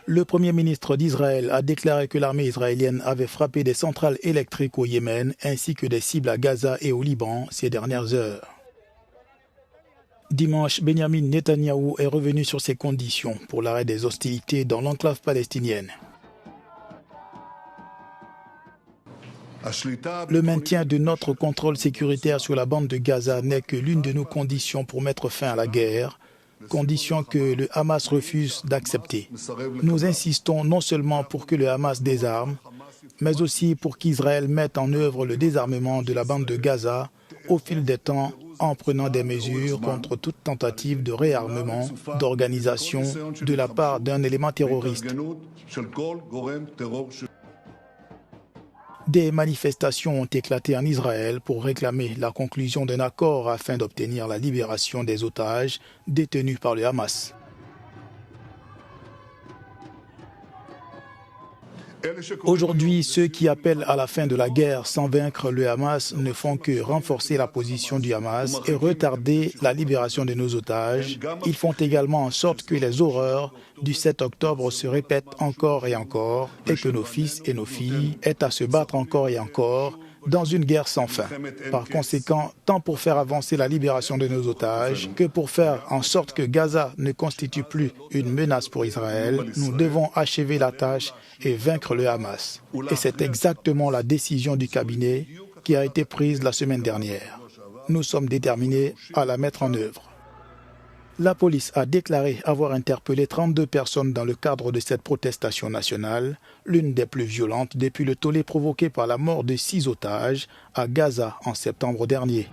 Le Premier ministre d'Israël a déclaré que l'armée israélienne avait frappé des centrales électriques au Yémen ainsi que des cibles à Gaza et au Liban ces dernières heures. Dimanche, Benjamin Netanyahou est revenu sur ses conditions pour l'arrêt des hostilités dans l'enclave palestinienne. Le maintien de notre contrôle sécuritaire sur la bande de Gaza n'est que l'une de nos conditions pour mettre fin à la guerre, condition que le Hamas refuse d'accepter. Nous insistons non seulement pour que le Hamas désarme, mais aussi pour qu'Israël mette en œuvre le désarmement de la bande de Gaza au fil des temps en prenant des mesures contre toute tentative de réarmement, d'organisation de la part d'un élément terroriste. Des manifestations ont éclaté en Israël pour réclamer la conclusion d'un accord afin d'obtenir la libération des otages détenus par le Hamas. Aujourd'hui, ceux qui appellent à la fin de la guerre sans vaincre le Hamas ne font que renforcer la position du Hamas et retarder la libération de nos otages. Ils font également en sorte que les horreurs du 7 octobre se répètent encore et encore et que nos fils et nos filles aient à se battre encore et encore dans une guerre sans fin. Par conséquent, tant pour faire avancer la libération de nos otages que pour faire en sorte que Gaza ne constitue plus une menace pour Israël, nous devons achever la tâche et vaincre le Hamas. Et c'est exactement la décision du cabinet qui a été prise la semaine dernière. Nous sommes déterminés à la mettre en œuvre. La police a déclaré avoir interpellé 32 personnes dans le cadre de cette protestation nationale, l'une des plus violentes depuis le tollé provoqué par la mort de 6 otages à Gaza en septembre dernier.